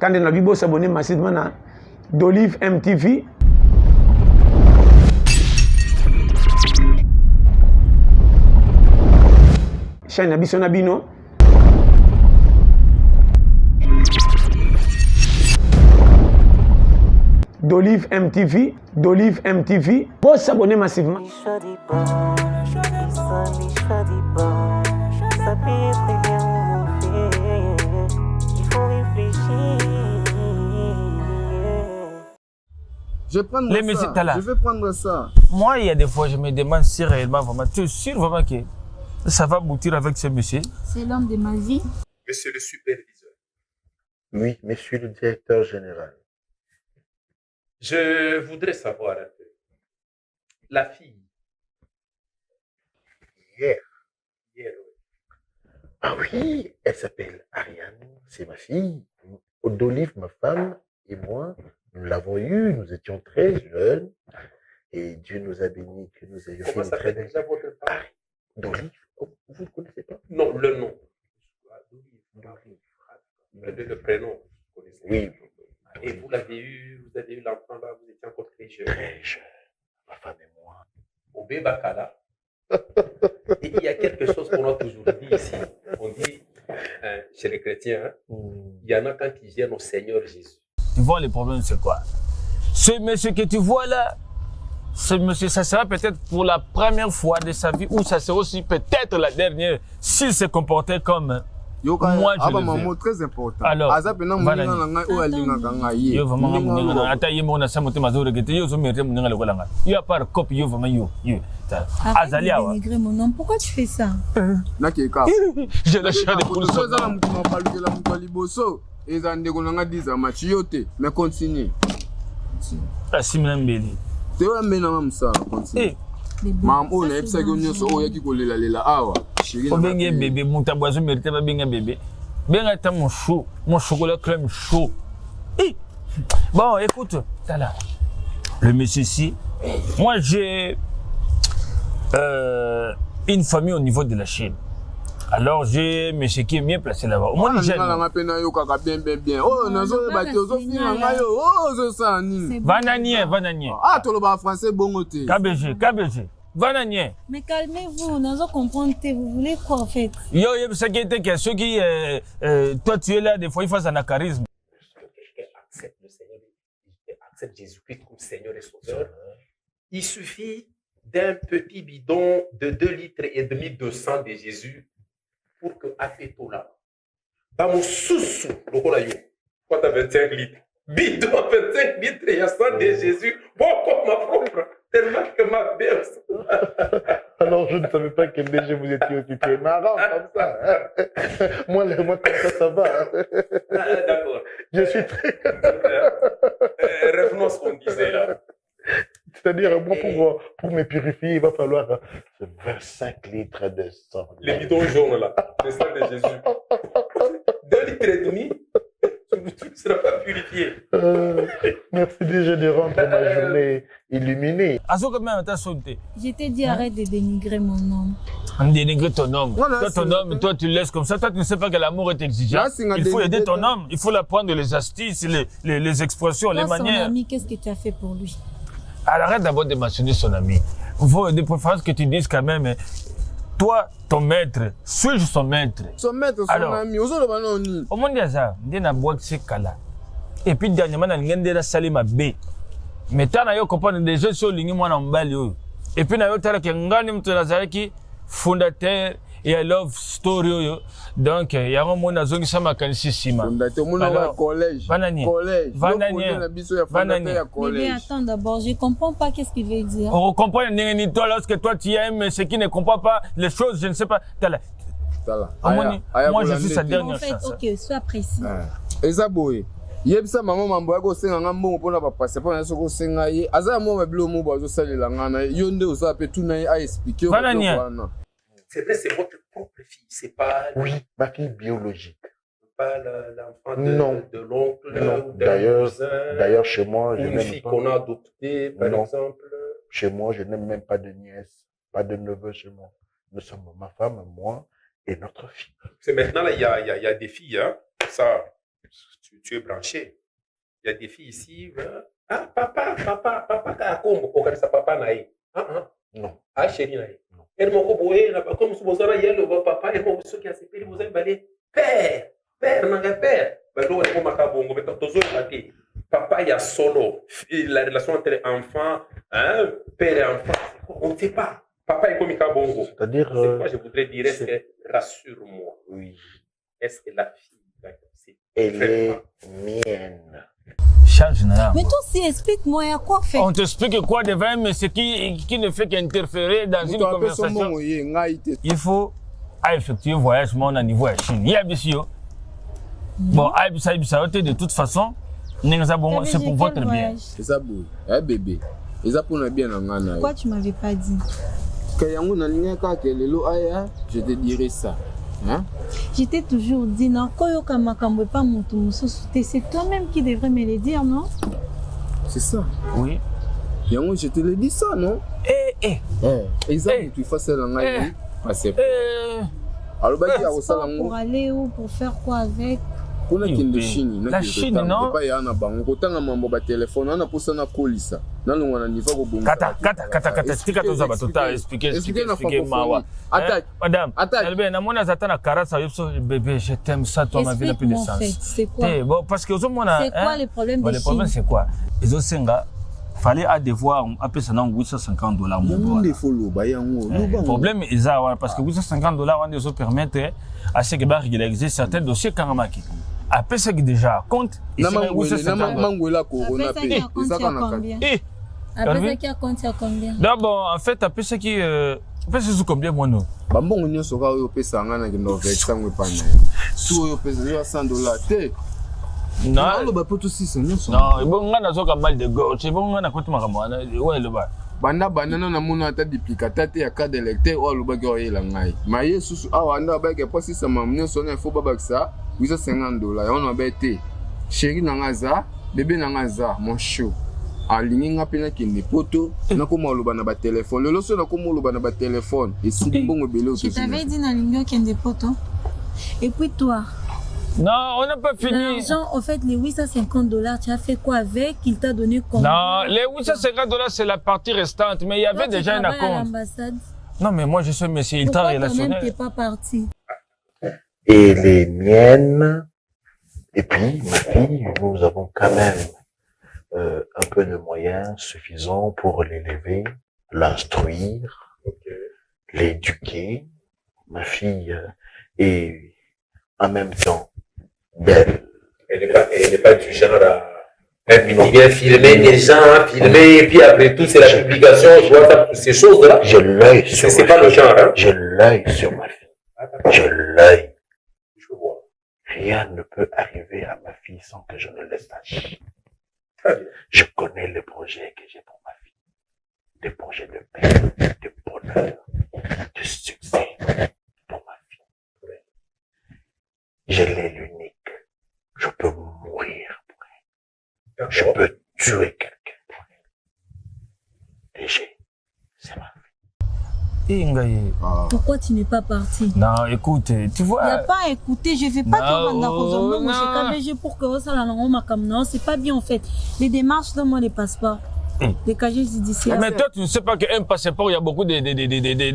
Quand on a vu beau s'abonner massivement à d'Olive MTV. Chaîne Abisonabino. D'Olive MTV. D'Olive MTV. Beau s'abonner massivement. Je vais prendre ça. Je vais prendre ça. Moi, il y a des fois, je me demande si réellement, vraiment, tu es sûr vraiment que ça va aboutir avec ce monsieur? C'est l'homme de ma vie. Monsieur le superviseur. Oui, monsieur le directeur général. Je voudrais savoir un peu. La fille. Hier. Oui. Ah oui, elle s'appelle Ariane, c'est ma fille. D'Olive, ma femme, et moi, nous l'avons eue, nous étions très jeunes. Et Dieu nous a bénis que nous ayons fait une très belle... D'Olive, vous ne connaissez pas? Non, le nom. Le prénom. Vous connaissez. Oui. Et vous avez eu l'enfant là, vous étiez encore très jeune. Très jeune, ma femme et moi. Au Bébakala. Et il y a quelque chose qu'on a toujours dit ici. On dit, chez les chrétiens, il y en a quand ils viennent au Seigneur Jésus. Tu vois, le problème, c'est quoi? Ce monsieur que tu vois là, ce monsieur, ça sera peut-être pour la première fois de sa vie, ou ça sera aussi peut-être la dernière, s'il se comportait comme moi, je le veux. Mot très important. Alors, pourquoi tu fais ça? J'ai la chair de poule. Mais continue. Mam on a epsa gonyo so oya kikolela lela awa shiri na bébé bébé mutaboazo mérite ba benga bébé benga ta mon chocolat crème chaud. Bon écoute là le monsieur ici, moi j'ai une famille au niveau de la Chine. Alors j'ai monsieur qui est bien placé là-bas. Au moins j'ai bien. Oh nazo bato fina ngayo. Oh zo sani. Vananier. Ah toloba français bongote. KBG. Vananier. Mais calmez-vous, nazo comprendre vous voulez quoi en fait? Yo ça qui était que ceux qui toi tu es là des fois il faut un charisme. Accepte le Seigneur, accepte Jésus-Christ comme Seigneur et Sauveur. Il suffit d'un petit bidon de 2,5 litres de sang de Jésus pour que Afeto là, dans mon sous-sous, le Kolayo, quand tu as 25 litres, bidon à 25 litres, il y a sang de Jésus, bon comme ma propre, tellement que ma berce. Alors je ne savais pas que déjà vous étiez occupé. Marrant comme ça. Moi comme ça va. D'accord. Je suis très... Revenons à ce qu'on disait là. C'est-à-dire, moi, pour me purifier, il va falloir 25 litres de sang. Les bidons jaunes là, le sang de Jésus. 2,5 litres, tu ne seras pas purifié. Merci déjà de rendre ma journée illuminée. Je t'ai dit arrête de dénigrer mon nom. Dénigrer ton homme. Toi, ton homme, toi, tu le laisses comme ça. Toi, tu ne sais pas que l'amour est exigeant. Il faut aider ton homme. Il faut l'apprendre les astuces, les expressions, les manières. Son ami, qu'est-ce que tu as fait pour lui? Alors, arrête d'abord de mentionner son ami. Il faut de préférence que tu dises quand même, toi, ton maître, suis-je son maître? Son maître, son ami, au monde de ça, il y a un kala. Et puis, dernièrement, il y a un salima B. Mais tu as compris des jeux sur l'ingé, moi, en bali. Et puis, il y a un fondateur et I love story. Donc, il y a un monde qui s'est marqué ici. Collège. Bébé, attends d'abord, je ne comprends pas qu'est-ce qu'il veut dire. On comprend lorsque toi tu aimes ce qui ne comprend pas les choses, je ne sais pas. Moi, je suis sa dernière chance. En fait, ok, sois précis. Ezaboye. Yebisa maman mambo yako senga ngambo mpona papa c'est pas soko senga ye aza mo mabilo mo bazo salela ngana yonde osa pe tuna a expliquer C'est vrai, c'est votre propre fille, c'est pas... Oui, ma fille biologique. Pas l'enfant de l'oncle. Non, d'ailleurs, chez moi, je n'aime pas... Une fille qu'on a adoptée, par exemple. Chez moi, je n'aime même pas de nièce, pas de neveu chez moi. Nous sommes ma femme, moi et notre fille. C'est maintenant, là, il y a des filles, hein. Ça, tu es branché. Il y a des filles ici. Ah, papa, t'as comme regarde ça, papa naï. Non. Ah, chérie naï. Non. Elle m'a dit, comme si vous avez le papa, elle m'a dit, qui a séparé, vous avez balé. Père, non, père. Papa, il y a solo. La relation entre enfant, hein, père et enfant, on ne sait pas. Papa est comme Bongo. C'est-à-dire. C'est quoi je voudrais dire, est-ce que, rassure-moi, Oui. est-ce que la fille, c'est Elle est mienne. Change, là. Mais toi aussi, explique-moi, il y a quoi faire? On t'explique quoi devant un monsieur qui ne fait qu'interférer dans une conversation. Il faut effectuer un voyage mon niveau à Chine. Il y a bien bon, de toute façon, c'est pour votre bien. C'est ça, boy. Eh, bébé. Et ça pour bien en Ghana. Pourquoi tu m'avais pas dit? Je te dirai ça. Hein? Je t'ai toujours dit, non, c'est toi-même qui devrais me le dire, non? C'est ça. Oui. Yango, je te le dis ça, non? Exemple, tu fais ça dans la vie. Alors, pour aller où? Pour faire quoi avec? La Chine, non? Madame, bébé, je t'aime ça, toi, ma vie n'a plus de sens. C'est quoi? Parce que c'est quoi le problème de le problème, Chine? c'est quoi? Les Osenga, fallait à devoir appeler ça dans $850. Le problème est ça, parce que $850, on doit permettre à ce que régulariser certains dossiers Karamaki. Après ça qui déjà compte, Après ça qui a compté à combien? D'abord, en fait, après ça qui après c'est sous combien moi non? Bambon on sera au pesa ngana ki no vex sangue pana. Tout au pesa $100 te. Non, le ba poto 600 non, et bon ngana zoka mal de gauche, bon ngana kote makamwana, ouais le ba. Banda banana na muna ata duplicata te ya carte électeur o lo ba ko yela ngai. Ma yesu awa anda ba ke posi sa mamne so na fo ba baksa $850 on va bête. Chéri na ngaza, bébé na ngaza, mon chou. Aligné nga pena kende poto na ko maloba na ba téléphone. Lelo so na ko maloba na ba téléphone et si bongo belé Je t'avais dit na lingio kende poto. Et puis toi? Non, on n'a pas fini. L'argent, en fait, les $850, tu as fait quoi avec? Il t'a donné combien? Non, les $850 c'est la partie restante, mais il y avait déjà un compte. Non, mais moi je suis monsieur, il t'a relationnel. Pourquoi toi-même t'es pas parti? Et les miennes, et puis ma fille, nous avons quand même un peu de moyens suffisants pour l'élever, l'instruire, l'éduquer. Ma fille est en même temps belle. Elle n'est pas du genre à bien filmer les gens, filmer, et puis après tout, c'est la publication, je vois ces choses-là. J'ai l'œil sur ma fille. C'est pas le genre, hein? J'ai l'œil sur ma fille. J'ai l'œil. Rien ne peut arriver à ma fille sans que je ne le sache. Je connais les projets que j'ai pour ma fille. Des projets de paix, de bonheur, de succès pour ma fille. Je l'ai l'unique. Je peux mourir pour elle. Je peux tuer quelqu'un pour elle. DG, c'est ma fille. Pourquoi tu n'es pas parti? Non, écoute, tu vois. Il n'y a pas à écouter, je ne vais pas te rendre pour que ça non, c'est pas bien en fait. Les démarches, donne-moi les passeports. Les casiers judiciaires. Mais toi, tu ne sais pas qu'un passeport, il y a beaucoup de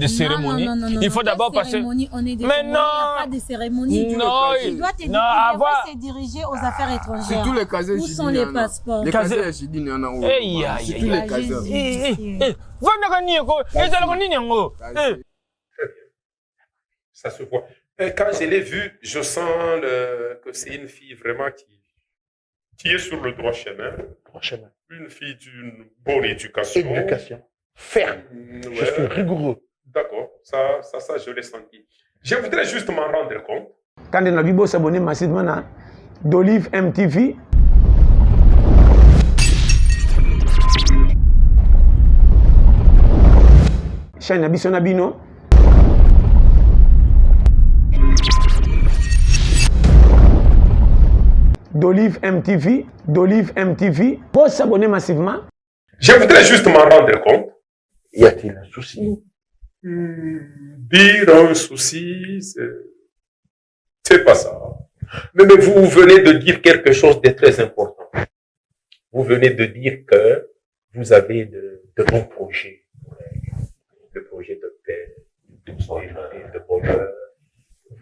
cérémonies. Non, il faut d'abord passer. On est mais non! Il n'y a pas de cérémonie. Non, tu dois te dire se diriger aux affaires étrangères. Tous les casiers. Où sont les passeports? Les casiers, je dis, il y en a où? C'est tous les casiers. Ça se voit. Quand je l'ai vue, je sens que c'est une fille vraiment qui est sur le droit chemin. Une fille d'une bonne éducation. Éducation. Ferme. Ouais. Je suis rigoureux. D'accord. Ça, je l'ai senti. Je voudrais juste m'en rendre compte. Quand on a vu s'abonner massivement à d'Olive MTV. Chaîne Abisso Nabino. D'Olive MTV. Pour s'abonner massivement. Je voudrais juste m'en rendre compte. Y a-t-il un souci? Dire un souci, c'est pas ça. Mais vous venez de dire quelque chose de très important. Vous venez de dire que vous avez de bons projets. Le projet de paix, de bonheur,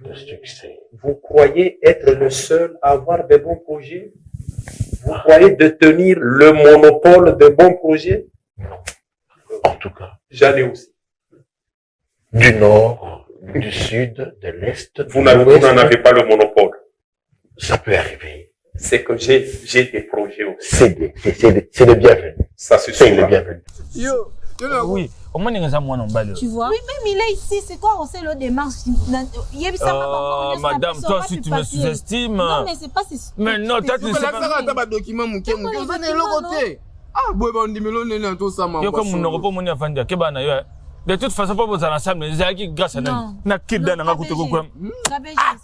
de succès. Vous croyez être le seul à avoir de bons projets? Vous croyez détenir le monopole de bons projets? Non. En tout cas. J'en ai aussi. Du nord, du sud, de l'est. Vous n'en avez pas le monopole. Ça peut arriver. C'est que j'ai des projets aussi. C'est le bienvenu. Ça se C'est le bienvenu. Oui, au moins, il y a un balle. Tu vois? Oui, même il est ici, c'est quoi aussi le démarche? Madame, toi aussi tu me sous-estimes. Non, mais c'est pas... Mais non, toi tu ne sais pas. Ah, boy, on dit, mais l'on est tout ça, man. Yo, comme on n'aura pas mon affaire de Kebana, yo. De toute façon, pas besoin d'ensemble, mais j'ai grâce à nous. Na kidda na kuto quoi.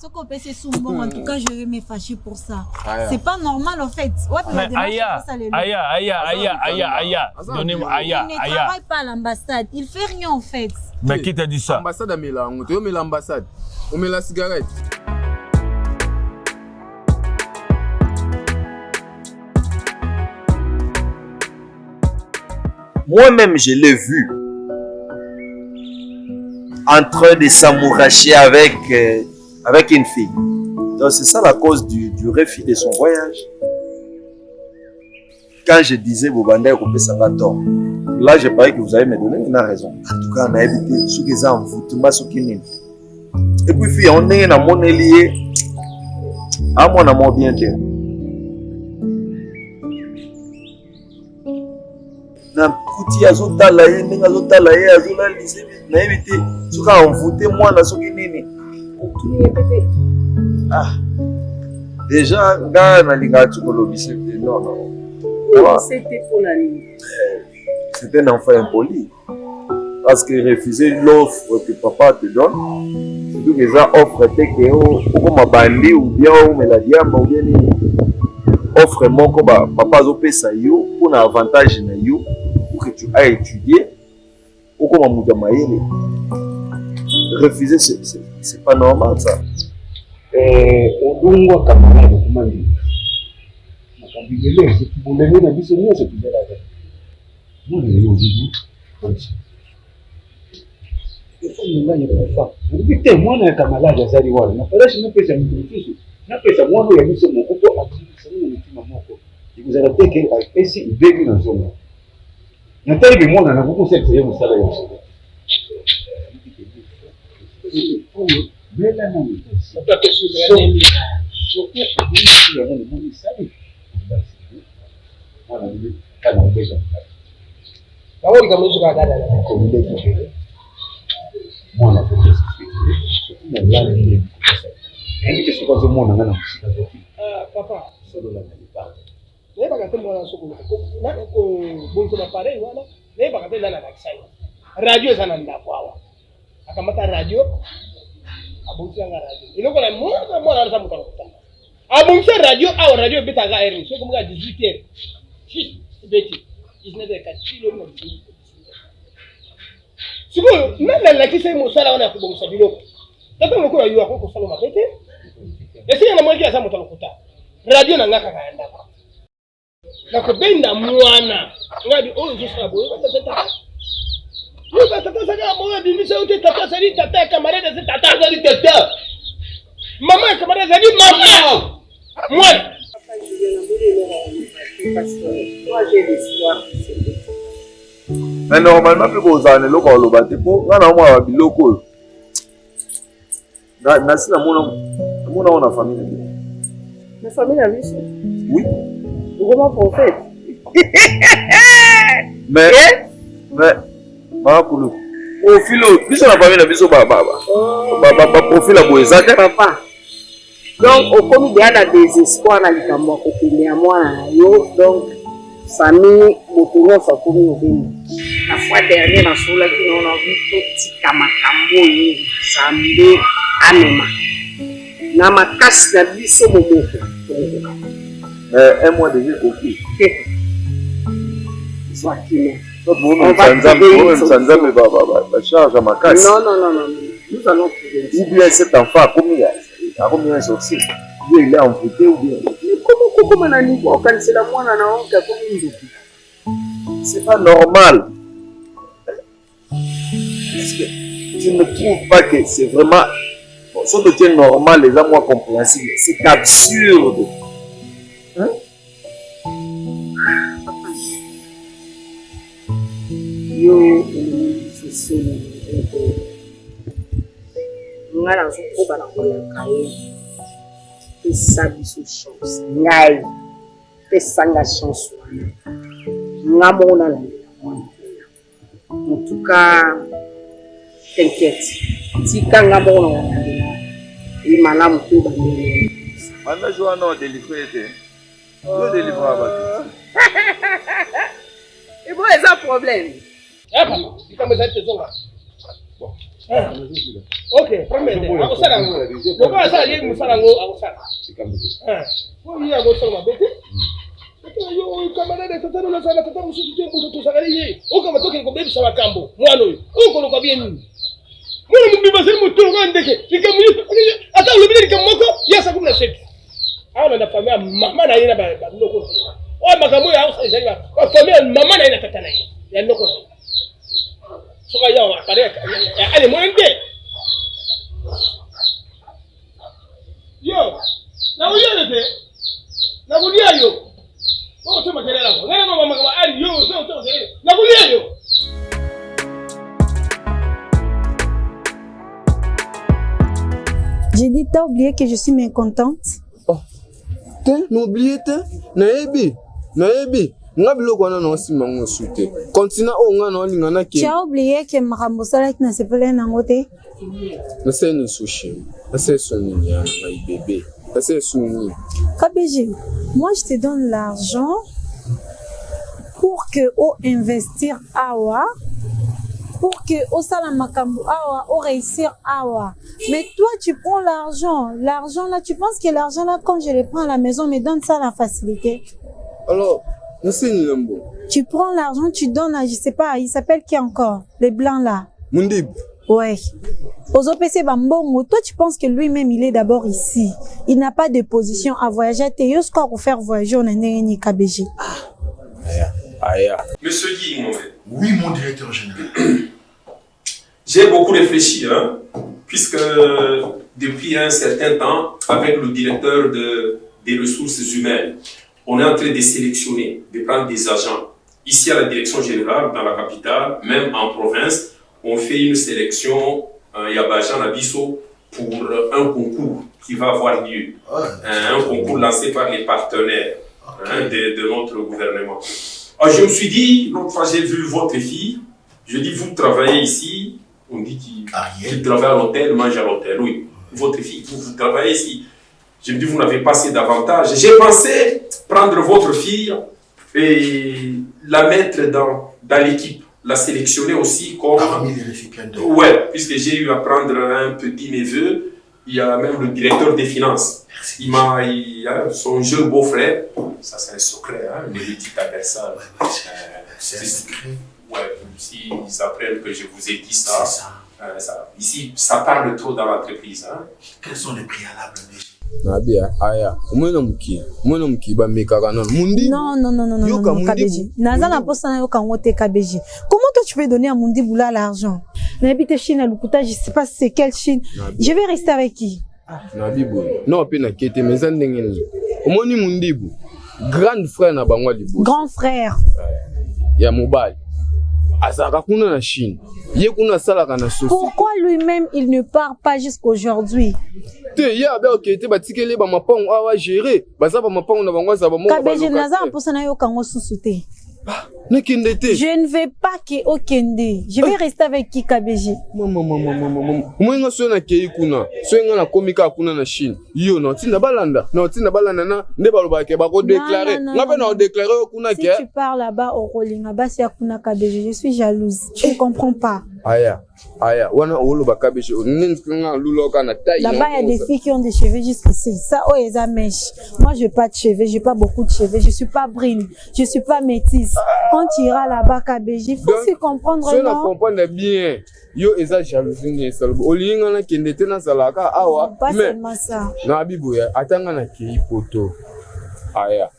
Ce qu'on peut c'est souvent, en tout cas, je vais me fâcher pour ça. C'est pas normal en fait. Aya. Donnez-moi Aya. Il ne travaille pas à l'ambassade, il fait rien en fait. Mais qui t'a dit ça? L'ambassade a mis là, on met l'ambassade. On met la cigarette. Moi-même, je l'ai vu en train de s'amouracher avec une fille. Donc, c'est ça la cause du refus de son voyage. Quand je disais, Bobanda est coupé ça va tort. Là, je parie que vous allez me donner une raison. En tout cas, on a évité ce que ça en fout, tout ce qui n'est. Et puis, fille, on est dans mon lié. À mon amour bien sûr. Na kuti azotala ye ndenge azotala ye azolalise nayebi te soki amvute mwana soki nini déjà nga nalingaka ti kolobisa te non c'était un enfant impoli parce que refuser l'offre que papa te donne surtout que eza offre te ke okoma bandi ou bien omela diamba ou bien nini offre moko papa azopesa yo mpona avantage na yo que tu as étudié ou comme Mouda Maïle. Refuser, c'est pas normal ça. Odungo camarade comment dire. C'est pour les gens qui sont mieux, c'est pour la vie. Moi, je vais vous dire, il faut nous gagner pour ça. Vous dites, moi, je suis un camarade, je suis un camarade. Je ne peux pas me dire, je peux pas moi, je suis un camarade. Vous avez dit que ici, il veut dans zone. Natali bi mwana na buku sekse ye musala yo. Bela na mimi. Nataka kusubiri soko kubisi ya nani mimi sabi. Mwana ni kana ubeza. Kawali kama usuka dada na kombe kile. Mwana kwa sisi. Na yale ni kukosa. Ndio siko kwa mwana ngana mshika zote. Papa, solo la nalipanga. Ne bakate mwana soko na ko bonzo na pare wala ne bakate lala na kisai radio sana ndakwawa akamata radio abunza nga radio iloko la mwana anza mutakuta abunza radio au radio bitaga erin soko mga 18h si beti isnede ka chilo na sibo nala la kisai musala wana kubonsa biloko tata ngokura yu akoko salo mabete esi na mwaki asa mutakuta radio na ngaka kaenda nakubenda mwana ngadi oyo sabo batata yo batata saka moyo bimisa yote tata sali tata camarade c'est tata sali tata maman camarade sali maman moi mais normalement pe kozana loko oloba te po ngana mwa biloko na sina mona ona famille na famille à lui oui. Comment prophète? Mais, Marakulu, profil, biso na famille na biso profil à Boezaka. Papa. Donc, au comité de la désespoir, na likambo kokende ya mwana yo, donc famille motono fa komi obeni. La fois dernière na sola ki na on vu petit kamakambo yo, sambe amema. Na makasi na biso momoko. Un mois déjà coupé. Soit qui on va charge à ma casse. Non. Nous allons trouver. Ou bien cet enfant a combien sorti? Dieu il est envoûté ou bien. Mais comment on a niveau quand c'est la moine na honte comme une C'est pas normal. Est-ce que tu ne trouves pas que c'est vraiment bon, ça devient normal, les gens moins compréhensibles. C'est absurde. Hein? Yo, c'est nga na zukoba na koleka ye pesa biso chance ngai pesanga chance nga mona la en tout cas t'inquiète tika nga mona et malamu to ba Manda Joana a délivré été. Tu délivrer à Batu. et bon c'est un problème. Ah papa, il comme ça te zonga. Bon. Ok, promets. Akosala ngo. Loko asala ye musala ngo akosala. Oui, akosala mabete. Yo kamana de tata na sala tata mususu te mbuto to sakali ye. O kama toke ko bebi sawa kambo. Mwana oyo. O ko loka bien nini. Mwana mbiba seri muto ngandeke. Ikamu ata lobile kamoko ya sa kumna set. Awa na famille mama na yena ba ndoko. O makambo ya akosala jali ba. Famille mama na yena tata na ye. Ya ndoko. Soka ya apare ale mwende. Yo, na uyelete. Na kulia yo. Oh, tu m'as là. Regarde maman maman ali yo, na kulia yo. J'ai dit, t'as oublié que je suis mécontente? Oh, n'oubliez pas. Naebi. Nga biloko wana na osima ngo sute. Continue o nga na olinga na ke. Tu as oublié que Marambo Salak n'a se plaît nango te? Na se ni sushi. Na se soni ya my bébé. Na se soni. KBG, moi je te donne l'argent pour que o investir awa, pour que o sala makambo awa, o réussir awa. Mais toi tu prends l'argent là, tu penses que l'argent là quand je le prends à la maison me donne ça la facilité? Alors, na se ni lambo. Tu prends l'argent, tu donnes à, je sais pas, il s'appelle qui encore? Les blancs là. Mundib. Ouais. Aux OPC Bambongo, toi tu penses que lui-même il est d'abord ici. Il n'a pas de position à voyager. T'es juste quoi pour faire voyager on a ni KBG. Aya. Monsieur Guy, mon frère. Oui, mon directeur général. J'ai beaucoup réfléchi, hein, puisque depuis un certain temps, avec le directeur des ressources humaines, on est en train de sélectionner, de prendre des agents. Ici à la direction générale, dans la capitale, même en province, on fait une sélection, il y a Bajan Abisso, pour un concours qui va avoir lieu. Un concours lancé par les partenaires de notre gouvernement. Alors, je me suis dit, l'autre fois j'ai vu votre fille, je dis vous travaillez ici, on dit qu'il travaille à l'hôtel, mange à l'hôtel, oui. Votre fille, vous travaillez ici. Je me dis vous n'avez pas assez d'avantages. J'ai pensé prendre votre fille et la mettre dans l'équipe, la sélectionner aussi comme... Parmi les récipiendaires. Ouais, puisque j'ai eu à prendre un petit neveu, il y a même le directeur des finances. Merci. Il a son jeune beau-frère, ça c'est un secret, hein, ne le dites à personne. C'est un secret. Ouais, s'ils apprennent que je vous ai dit ça, ici, ça parle trop dans l'entreprise. Hein. Quels sont les préalables déjà? Nabia, aya. Umwena mki ba mekaka non. Mundi. Non, KBG. Naza na poste na yoka ngote KBG. Comment toi tu peux donner à Mundi Boula l'argent? N'habite Chine à Lukuta, je sais pas c'est quelle Chine. Je vais rester avec qui? Nabibo. Non, pe na kete mais ndengeni. Omoni Mundibu. Grand frère na bangwa libo. Grand frère. Ya mobile. Azaka kuna na Chine. Ye kuna salaka na société. Pourquoi lui-même il ne part pas jusqu'aujourd'hui? Te ya ba okete batikele ba mapango awa gérer. Baza ba mapango na bangwa za ba mo. KBG naza posa na yo kango susute. Je ne vais pas que Okende. Je vais rester avec qui KBG? Mwenga sona kei kuna. Sona na komika kuna na Chine. Yo no tinda balanda. No tinda balanda na ndeba loba ke ba ko déclarer. Ngabe na déclarer kuna ke. Si tu pars là-bas au Rolling, là-bas c'est kuna KBG. Je suis jalouse. Tu ne comprends pas. Aya, wana olo bakabeche, ninga luloka na taille. Là-bas, il y a des filles qui ont des cheveux jusqu'ici. Ça, oh, ils ont mèche. Moi, je n'ai pas de cheveux, j'ai pas beaucoup de cheveux. Je suis pas brune, je suis pas métisse. Quand tu iras là-bas, KBJ, il faut aussi comprendre. Si on comprend bien, yo eza jalousie salbo. Olinga na kende tena salaka awa. Pas seulement ça. Na biboya, atanga na kei poto. Aya.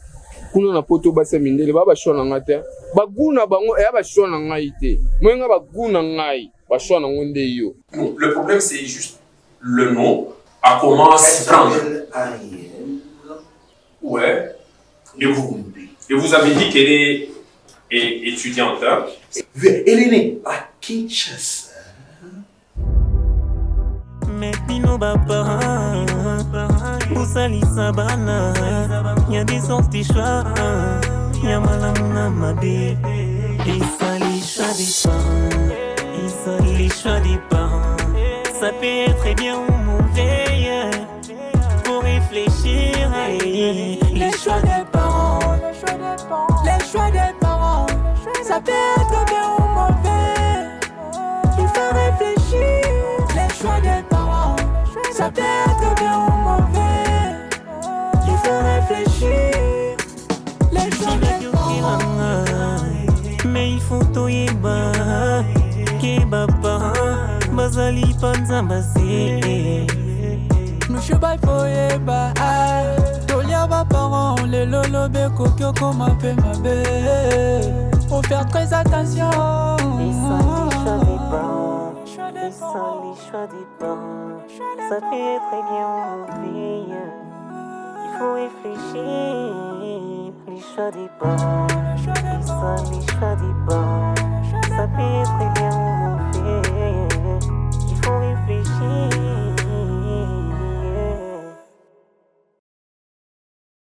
Kuna na poto basa mindele baba shona ngate. Baguna bango e ba shona ngai te. Mwenga baguna ngai ba shona ngonde yo. Le problème c'est juste le nom à comment s'y prendre. Ouais. Et vous avez dit qu'elle est étudiante. Hein? Elle est née à Kinshasa. Metino bapa, usali sabana, y'a des sorties choix, y'a malamuna mabe, isali choix des parents, isali choix des parents, ça peut être bien ou mauvais, faut réfléchir, les choix des parents, les choix des parents, ça peut être bien ou mauvais, il faut réfléchir, les choix des parents. Ça peut être bien ou mauvais. Il faut réfléchir. Les gens des parents. Mais il faut tout y ba. Kebaba. Bazali panzambasi. Nous chouba il faut y ba. Tolia ba parents. Les lolo be kokyo comme un peu ma bé. Faut faire très attention. Les choix des parents. Les choix des parents. Ça peut être bien ou mauvais. Il faut réfléchir. Les choix des parents.